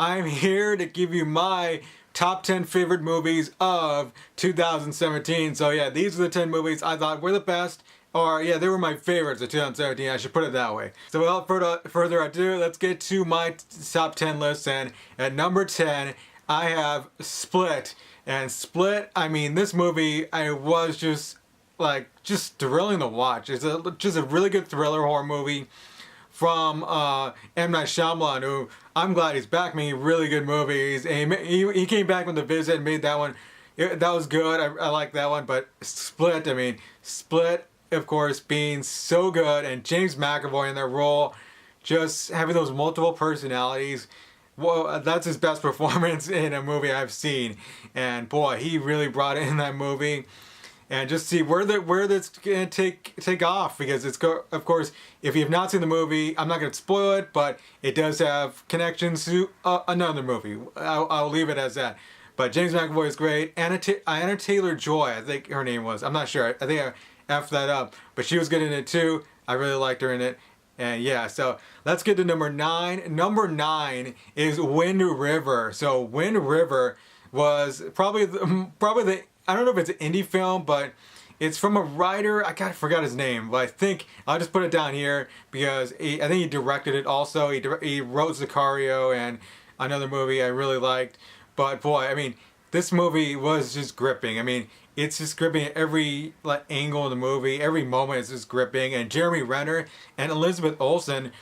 I'm here to give you my top 10 favorite movies of 2017. So yeah, these are the 10 movies I thought were the best. Or yeah, they were my favorites of 2017, I should put it that way. So without further ado, let's get to my top 10 list. And at number 10, I have Split. And Split, I mean, this movie, I was just thrilling to watch. It's just a really good thriller horror movie from M. Night Shyamalan, who I'm glad he's back, making really good movies. And he came back with The Visit and made that one. That was good. I like that one. But Split, I mean, Split, of course, being so good. And James McAvoy in that role, just having those multiple personalities. Well, that's his best performance in a movie I've seen. And boy, he really brought it in that movie. And just see where that's gonna take off, because of course, if you have not seen the movie, I'm not gonna spoil it, but it does have connections to another movie. I'll leave it as that. But James McAvoy is great. Anna Taylor-Joy, I think her name was. I'm not sure. I think I effed that up, but she was good in it too. I really liked her in it. And yeah, so let's get to number 9. Number 9 is Wind River. So Wind River was probably the I don't know if it's an indie film, but it's from a writer. I forgot his name, but I think I'll just put it down here because I think he directed it also. He wrote Sicario and another movie I really liked. But boy, I mean, this movie was just gripping. I mean, it's just gripping at every angle in the movie. Every moment is just gripping. And Jeremy Renner and Elizabeth Olsen,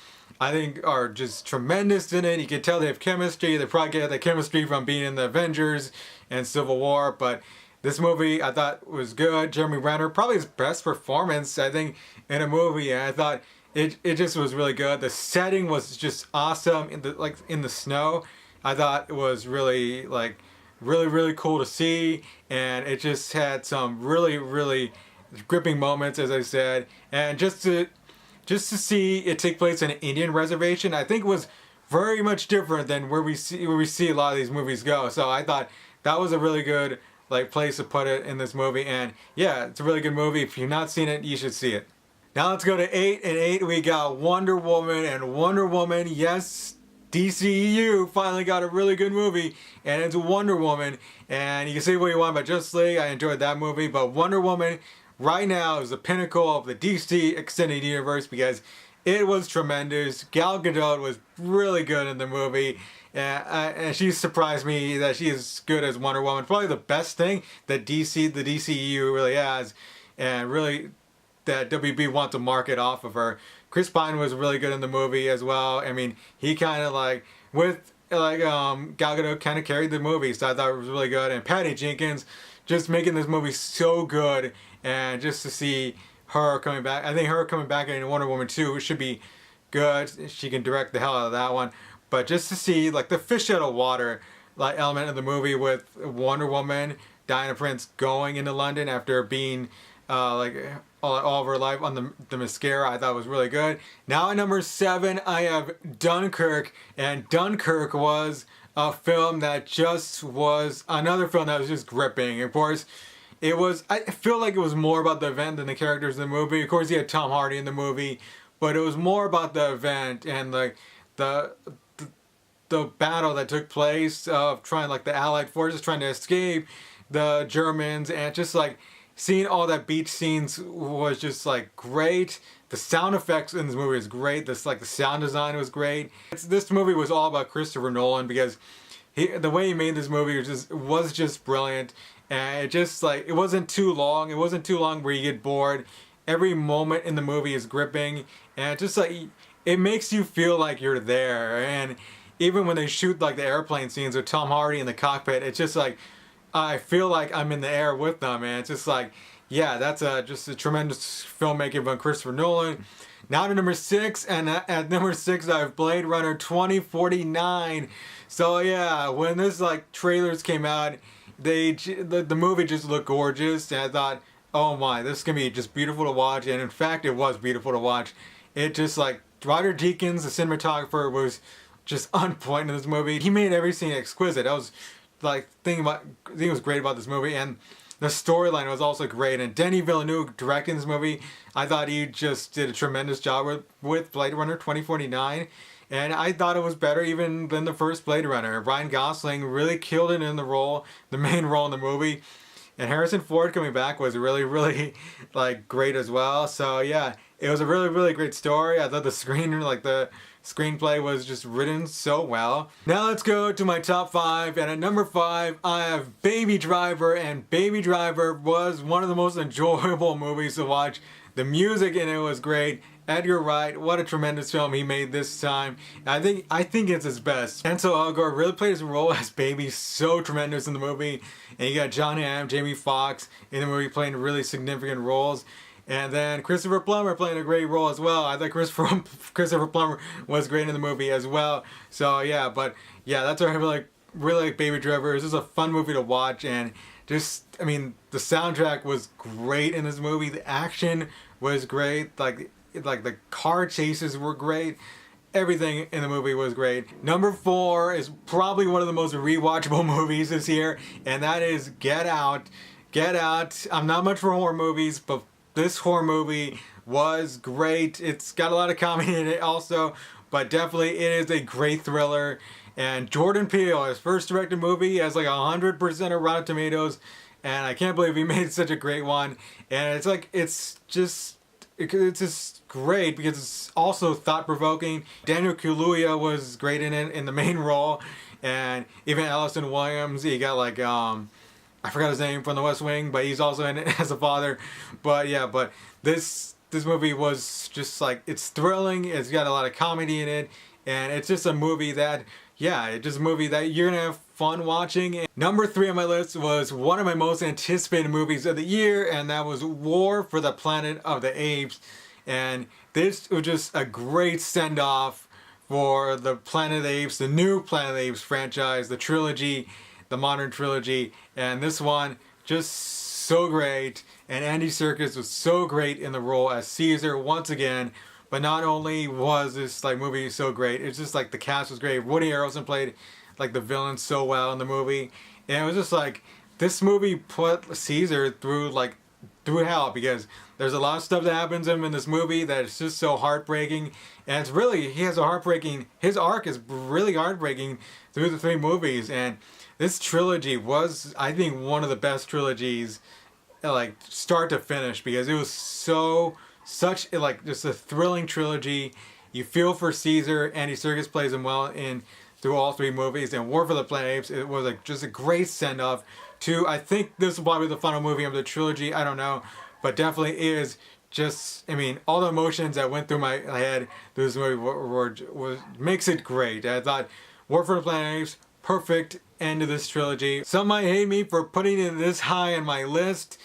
I think, are just tremendous in it. You can tell they have chemistry. They probably get the chemistry from being in the Avengers and Civil War, but this movie I thought was good. Jeremy Renner, probably his best performance, I think, in a movie. And I thought it just was really good. The setting was just awesome in the snow. I thought it was really really cool to see, and it just had some really gripping moments, as I said. And just to see it take place in an Indian reservation, I think was very much different than where we see a lot of these movies go. So I thought that was a really good place to put it in this movie. And yeah, it's a really good movie. If you've not seen it, you should see it. Now let's go to 8. And 8, we got Wonder Woman. And Wonder Woman, yes, DCEU finally got a really good movie, and it's Wonder Woman. And you can say what you want about Justice League, I enjoyed that movie, but Wonder Woman right now is the pinnacle of the DC Extended Universe because it was tremendous. Gal Gadot was really good in the movie. And she surprised me that she is as good as Wonder Woman. Probably the best thing that the DCEU really has, and really that WB wants to market off of her. Chris Pine was really good in the movie as well. I mean, he kind of Gal Gadot kind of carried the movie, so I thought it was really good. And Patty Jenkins just making this movie so good, and just to see her coming back, I think her coming back in Wonder Woman 2 should be good. She can direct the hell out of that one. But just to see the fish out of water element of the movie with Wonder Woman, Diana Prince going into London after being all of her life on the mascara, I thought was really good. Now at number 7, I have Dunkirk, and Dunkirk was a film that just was another film that was just gripping. Of course, I feel like it was more about the event than the characters in the movie. Of course, you had Tom Hardy in the movie, but it was more about the event and the battle that took place of trying the Allied forces trying to escape the Germans, and just seeing all that beach scenes was just great. The sound effects in this movie was great. The sound design was great. This movie was all about Christopher Nolan because the way he made this movie was just brilliant. And it wasn't too long. It wasn't too long where you get bored. Every moment in the movie is gripping, and it just it makes you feel like you're there. And even when they shoot the airplane scenes with Tom Hardy in the cockpit, it's just I feel like I'm in the air with them, and it's just yeah, that's just a tremendous filmmaking by Christopher Nolan. Now to number 6, and at number 6 I have Blade Runner 2049. So yeah, when this trailers came out, the movie just looked gorgeous, and I thought, oh my, this is gonna be just beautiful to watch. And in fact, it was beautiful to watch. It just Roger Deakins, the cinematographer, was just on point in this movie. He made every scene exquisite. That was thing was great about this movie, and the storyline was also great. And Denis Villeneuve directing this movie, I thought he just did a tremendous job with Blade Runner 2049. And I thought it was better even than the first Blade Runner. Ryan Gosling really killed it in the role, the main role in the movie. And Harrison Ford coming back was really, really like great as well. So yeah, it was a really, really great story. I thought the screenplay was just written so well. Now let's go to my top 5. And at number 5, I have Baby Driver. And Baby Driver was one of the most enjoyable movies to watch. The music in it was great. Edgar Wright, what a tremendous film he made this time. I think it's his best. Ansel Elgort really played his role as Baby so tremendous in the movie. And you got John Hamm, Jamie Foxx in the movie playing really significant roles. And then Christopher Plummer playing a great role as well. I thought Christopher Plummer was great in the movie as well. So yeah, but yeah, that's why I really like Baby Driver. It's just a fun movie to watch, and just, I mean, the soundtrack was great in this movie. The action was great. Like the car chases were great. Everything in the movie was great. Number 4 is probably one of the most rewatchable movies this year, and that is Get Out. Get Out. I'm not much for horror movies, but this horror movie was great. It's got a lot of comedy in it also, but definitely it is a great thriller. And Jordan Peele, his first directed movie, has like 100% of Rotten Tomatoes, and I can't believe he made such a great one. And it's just great because it's also thought-provoking. Daniel Kaluuya was great in it in the main role, and even Allison Williams. He got like I forgot his name from The West Wing, but he's also in it as a father. But yeah, but this movie was just like, it's thrilling. It's got a lot of comedy in it, and it's just a movie that, yeah, it's just a movie that you're gonna have fun watching. And number 3 on my list was one of my most anticipated movies of the year, and that was War for the Planet of the Apes. And this was just a great send-off for the Planet of the Apes, the new Planet of the Apes franchise, the trilogy, the modern trilogy. And this one, just so great. And Andy Serkis was so great in the role as Caesar once again. But not only was this like movie so great, it's just like the cast was great. Woody Harrelson played like the villain so well in the movie. And it was just like, this movie put Caesar through hell, because there's a lot of stuff that happens to him in this movie that is just so heartbreaking. And it's really, his arc is really heartbreaking through the 3 movies. And this trilogy was, I think, one of the best trilogies, like start to finish, because it was such just a thrilling trilogy. You feel for Caesar. Andy Serkis plays him well through all 3 movies. And War for the Planet of Apes, it was just a great send-off to, I think this is probably the final movie of the trilogy, I don't know, but definitely is just, I mean, all the emotions that went through my head through this movie makes it great. I thought War for the Planet of Apes, perfect end to this trilogy. Some might hate me for putting it this high on my list,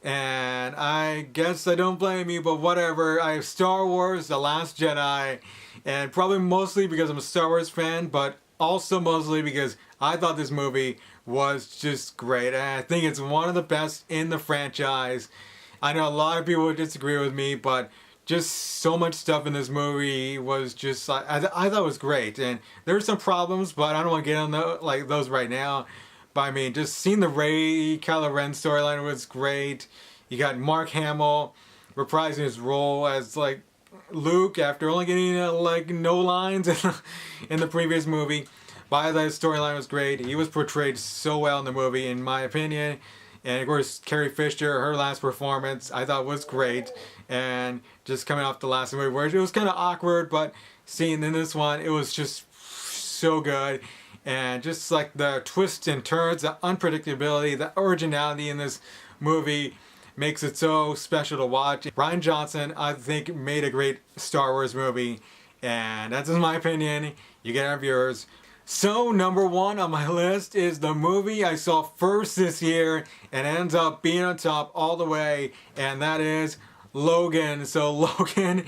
and I guess I don't blame you, but whatever. I have Star Wars, The Last Jedi, and probably mostly because I'm a Star Wars fan, but also mostly because I thought this movie was just great. And I think it's one of the best in the franchise. I know a lot of people would disagree with me, but just so much stuff in this movie was just, I thought it was great. And there's some problems, but I don't want to get on those right now. But I mean, just seeing the Kylo Ren storyline was great. You got Mark Hamill reprising his role as Luke after only getting no lines in the previous movie. But that storyline was great. He was portrayed so well in the movie, in my opinion. And of course, Carrie Fisher, her last performance, I thought was great. And just coming off the last movie, where it was kind of awkward, but seeing in this one, it was just so good. And just like the twists and turns, the unpredictability, the originality in this movie makes it so special to watch. Rian Johnson, I think, made a great Star Wars movie. And that's just my opinion. You get our yours. So, number 1 on my list is the movie I saw first this year and ends up being on top all the way, and that is Logan. So, Logan,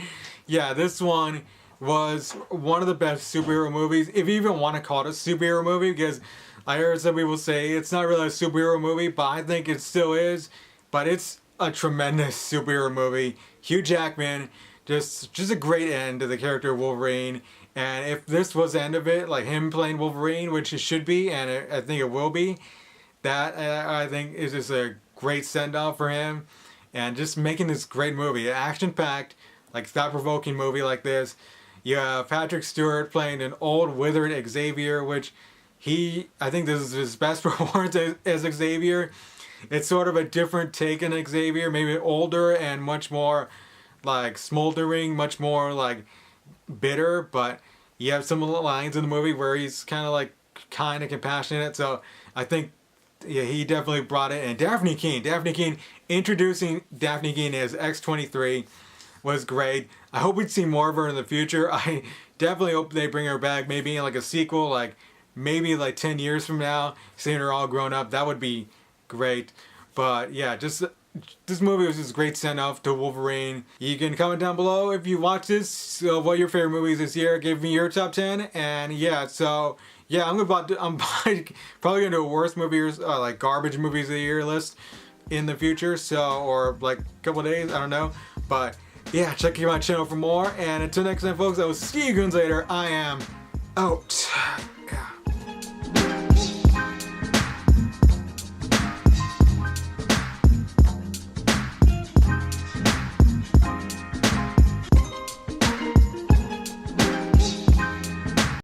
yeah, this one was one of the best superhero movies, if you even want to call it a superhero movie, because I heard some people say it's not really a superhero movie, but I think it still is. But it's a tremendous superhero movie. Hugh Jackman, just a great end to the character of Wolverine. And if this was the end of it, like him playing Wolverine, which it should be, and I think it will be, that I think is just a great send-off for him. And just making this great movie, an action-packed, thought-provoking movie like this. You have Patrick Stewart playing an old withered Xavier, which I think this is his best performance as Xavier. It's sort of a different take on Xavier, maybe older and much more like smoldering, much more like bitter, but you have some lines in the movie where he's kind of compassionate. So I think he definitely brought it. And Daphne Keane introducing Daphne Keane as X-23 was great. I hope we'd see more of her in the future. I definitely hope they bring her back, maybe in like a sequel, like maybe like 10 years from now, seeing her all grown up. That would be great. But yeah, just this movie was just a great send-off to Wolverine. You can comment down below if you watched this, so what your favorite movies this year. Give me your top 10. And yeah, so yeah, I'm probably gonna do a worst movies, like garbage movies of the year list in the future. So, or like a couple of days, I don't know. But yeah, check out my channel for more. And until next time, folks, I will see you guys later. I am out. Yeah.